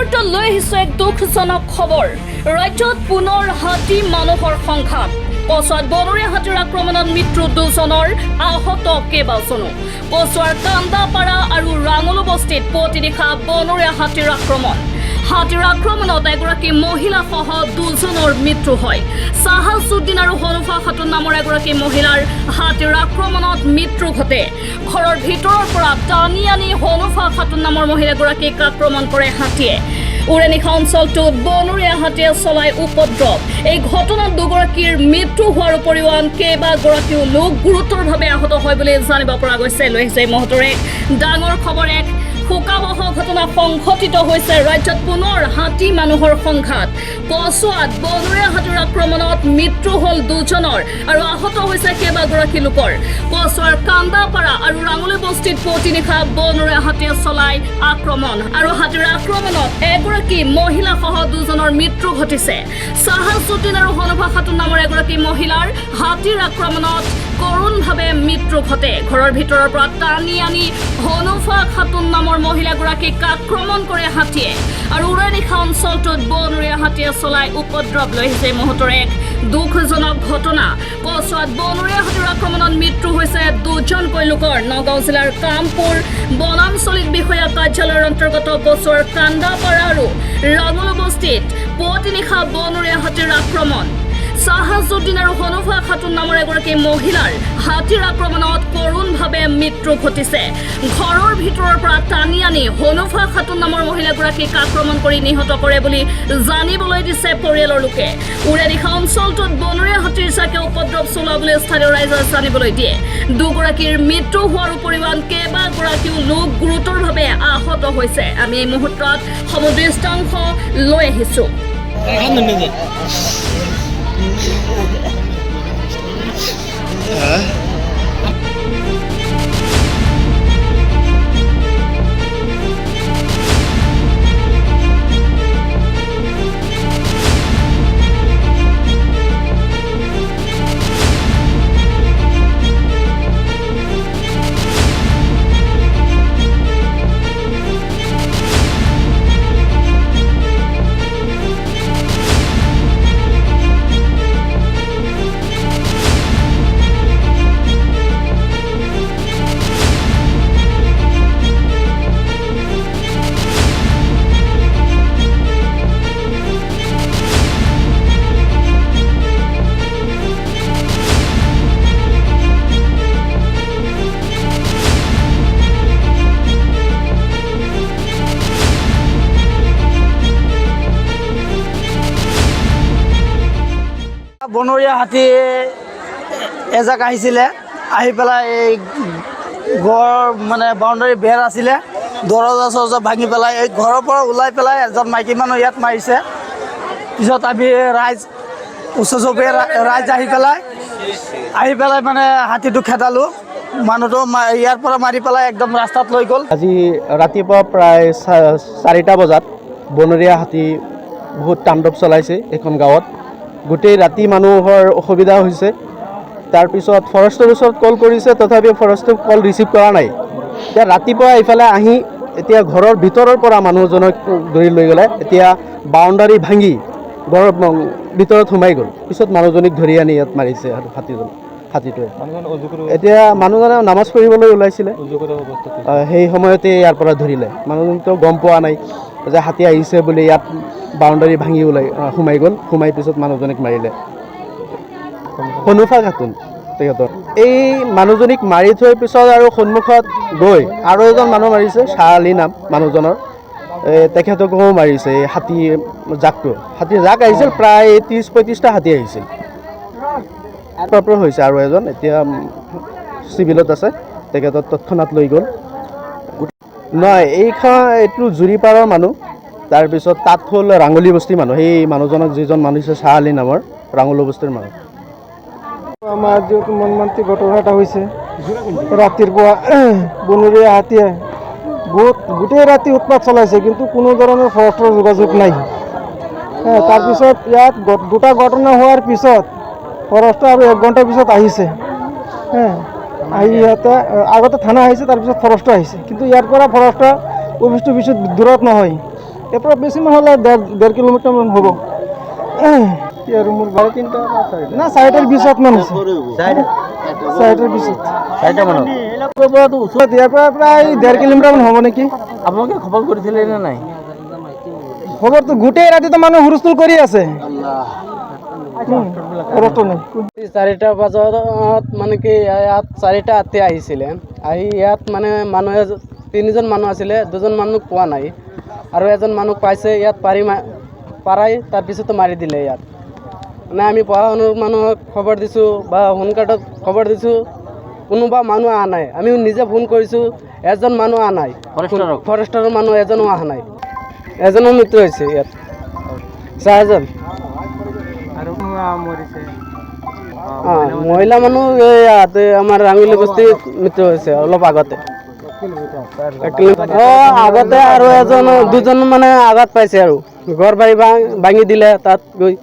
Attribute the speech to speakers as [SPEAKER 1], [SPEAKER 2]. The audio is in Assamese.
[SPEAKER 1] মুহূৰ্তত লৈ আহিছে এক দুখজনক খবৰ। ৰাজ্যত পুনৰ হাতী মানুহৰ সংঘাত। কচুৱাত বনৰীয়া হাতীৰ আক্ৰমণত মৃত্যু 2জনৰ, আহত কেইবাজনো। কচুৱাৰ কান্দাপাৰা আৰু ৰাঙলু বস্তিত প্ৰতিনিশা বনৰীয়া হাতীৰ আক্ৰমণ। হাতীৰ আক্ৰমণত এগৰাকী মহিলা সহ 2জনৰ মৃত্যু হয়। চাহাজুদ্দিন আৰু হনুফা খাতুন নামৰ এগৰাকী মহিলাৰ হাতীৰ আক্ৰমণত মৃত্যু ঘটে। ঘৰৰ ভিতৰৰ পৰা টানি আনি হনুফা খাতুন নামৰ মহিলাগৰাকীক আক্ৰমণ কৰে হাতীয়ে। উৰেনিশা অঞ্চলটোত বনৰীয়া হাতীয়ে চলাই উপদ্ৰৱ। এই ঘটনাত দুগৰাকীৰ মৃত্যু হোৱাৰ উপৰিও আন কেইবাগৰাকীও লোক গুৰুতৰভাৱে আহত হয় বুলি জানিব পৰা গৈছে। লৈ আহিছে এই মুহূৰ্তৰ এক ডাঙৰ খবৰ। এক শোকাবহ ঘটনা সংঘটিত হৈছে। ৰাজ্যত পুনৰ হাতী মানুহৰ সংঘাত। কচুৱাত বনৰীয়া হাতীৰ আক্ৰমণত মৃত্যু হ'ল 2জনৰ আৰু আহত হৈছে কেইবাগৰাকী লোকৰ। কচুৱাৰ কান্দাপাৰা আৰু ৰাঙলী বস্তিত প্ৰতিনিশা বনৰীয়া হাতীয়ে চলাই আক্ৰমণ আৰু হাতীৰ আক্ৰমণত এগৰাকী মহিলা সহ 2জনৰ মৃত্যু ঘটিছে। চাহাজুদ্দিন আৰু হনুফা খাতুন নামৰ এগৰাকী মহিলাৰ হাতীৰ আক্ৰমণত কৰুণভাৱে মৃত্যু ঘটে। ঘৰৰ ভিতৰৰ পৰা টানি আনি হনুফা খাতুন নামৰ মহিলাগৰাকীক আক্ৰমণ কৰে হাতীয়ে আৰু উৰেনিশা অঞ্চলটোত বনৰীয়া হাতীয়ে চলাই উপদ্ৰৱ। লৈ আহিছে মুহূৰ্তৰ এক দুখজনক ঘটনা। কচুৱাত বনৰীয়া হাতীৰ আক্ৰমণত মৃত্যু হৈছে 2জনকৈ লোকৰ। নগাঁও জিলাৰ কামপুৰ বনাঞ্চলিক বিষয়া কাৰ্যালয়ৰ অন্তৰ্গত কচুৱাৰ কান্দাপাৰা আৰু ৰাঙলু বস্তিত প্ৰতিনিশা বনৰীয়া হাতীৰ আক্ৰমণ। চাহাজুদ্দিন আৰু হনুফা খাতুন নামৰ এগৰাকী মহিলাৰ হাতীৰ আক্ৰমণত কৰুণভাৱে মৃত্যু ঘটিছে। ঘৰৰ ভিতৰৰ পৰা টানি আনি হনুফা খাতুন নামৰ মহিলাগৰাকীক আক্ৰমণ কৰি নিহত কৰে বুলি জানিবলৈ দিছে পৰিয়ালৰ লোকে। উৰেনিশা অঞ্চলটোত বনৰীয়া হাতীৰ চাকে উপদ্ৰৱ চলোৱা বুলি স্থানীয় ৰাইজে জানিবলৈ দিয়ে। দুগৰাকীৰ মৃত্যু হোৱাৰ উপৰিও আন কেইবাগৰাকীও লোক গুৰুতৰভাৱে আহত হৈছে। আমি এই মুহূৰ্তত সমদৃষ্টাংশ লৈ আহিছো।
[SPEAKER 2] বনৰীয়া হাতী এজাক আহিছিলে, আহি পেলাই এই ঘৰ মানে বাউণ্ডাৰী বেৰ আছিলে, দৰজা চৰজা ভাঙি পেলাই এই ঘৰৰ পৰা ওলাই পেলাই এজন মাইকী মানুহ ইয়াত মাৰিছে। পিছত আমি ৰাইজ ওচৰ চুবুৰীয়া ৰাইজ আহি পেলাই মানে হাতীটো খেদালোঁ। মানুহটো ইয়াৰ পৰা মাৰি পেলাই একদম ৰাস্তাত লৈ গ'ল।
[SPEAKER 3] আজি ৰাতিপুৱা প্ৰায় 4টা বজাত বনৰীয়া হাতী বহুত তাণ্ডৱ চলাইছে এইখন গাঁৱত। গোটেই ৰাতি মানুহৰ অসুবিধা হৈছে। তাৰপিছত ফৰেষ্টৰ ওচৰত কল কৰিছে, তথাপিও ফৰেষ্টে কল ৰিচিভ কৰা নাই। এতিয়া ৰাতিপুৱা এইফালে আহি এতিয়া ঘৰৰ ভিতৰৰ পৰা মানুহজনক ধৰি লৈ গ'লে, এতিয়া বাউণ্ডাৰী ভাঙি ঘৰৰ ভিতৰত সোমাই গ'ল। পিছত মানুহজনীক ধৰি আনি ইয়াত মাৰিছে আৰু হাতীটোৱে। এতিয়া মানুহজনে নামাজ পঢ়িবলৈ ওলাইছিলে, সেই সময়তে ইয়াৰ পৰা ধৰিলে। মানুহজনীতো গম পোৱা নাই যে হাতী আহিছে বুলি। ইয়াত বাউণ্ডাৰী ভাঙি সোমাই গ'ল। সোমাই পিছত মানুহজনীক মাৰিলে। হনুফা খাতুন তেখেতৰ। এই মানুহজনীক মাৰি থোৱাৰ পিছত আৰু সন্মুখত গৈ আৰু এজন মানুহ মাৰিছে, শ্বাহ আলী নাম মানুহজনৰ। তেখেতকো মাৰিছে। এই হাতীৰ জাক আহিছিল, প্ৰায় 30-35টা হাতী আহিছিল। হৈছে আৰু এজন এতিয়া চিভিলত আছে, তেখেতক তৎক্ষণাত লৈ গ'ল। নহয়, এইটো জুৰিপাৰৰ মানুহ। তাৰপিছত তাত হ'ল ৰাঙলী বস্তিৰ মানুহ। সেই মানুহজনক যিজন মাৰিছে শ্বাহ আলী নামৰ, ৰাঙলী বস্তিৰ মানুহ।
[SPEAKER 4] আমাৰ যিহেতু মনমান্তি ঘটনা এটা হৈছে ৰাতিৰ পৰা। বনৰীয়া হাতীয়ে গোটেই ৰাতি উৎপাত চলাইছে, কিন্তু কোনো ধৰণৰ ফৰেষ্টৰ যোগাযোগ নাই। তাৰপিছত ইয়াত দুটা ঘটনা হোৱাৰ পিছত ফৰেষ্ট আৰু 1 ঘণ্টাৰ পিছত আহিছে। আহি ইহঁতে আগতে থানা আহিছে, তাৰপিছত ফৰেষ্ট আহিছে। কিন্তু ইয়াৰ পৰা ফৰেষ্ট অফিচটো বেছি দূৰত নহয়, ইয়াৰ পৰা বেছি নহ'লে 1.5 কিলোমিটাৰমান হ'ব। আৰু মোৰ বাৰ তিনিটা না 4টাৰ 20 মান আছে, 4টাৰ 20 ইয়াৰ পৰা প্ৰায় 1.5 কিলোমিটাৰমান হ'ব নেকি।
[SPEAKER 2] আপোনালোকে খবৰ কৰিছিলে নে নাই?
[SPEAKER 4] খবৰটো গোটেই ৰাতিটো মানুহ হুলস্থুল কৰি আছে। খবৰটো নাই।
[SPEAKER 5] 4টা বজাত মানে কি ইয়াত 4টা ৰাতি আহিছিলে, আহি ইয়াত মানে মানুহে 3জন মানুহ আছিলে, 2জন মানুহ পোৱা নাই আৰু এজন মানুহ পাইছে ইয়াত পাৰাই তাৰপিছতো মাৰি দিলে ইয়াত। মানে আমি পঢ়া শুনাৰ মানুহক খবৰ দিছোঁ বা হোমগাৰ্ডক খবৰ দিছোঁ, কোনোবা মানুহ অহা নাই। আমি নিজে ফোন কৰিছোঁ, এজন মানুহ অহা নাই, ফৰেষ্টাৰৰ মানুহ এজনো অহা নাই, এজনৰ মৃত্যু হৈছে ইয়াত 4জন। মহিলা মানুহ ইয়াতে আমাৰ ৰাঙিলি বস্তিত মৃত্যু হৈছে অলপ আগতে। আগতে আৰু 2জন মানে আঘাত পাইছে আৰু ঘৰ বাৰী ভাঙি দিলে তাত গৈ।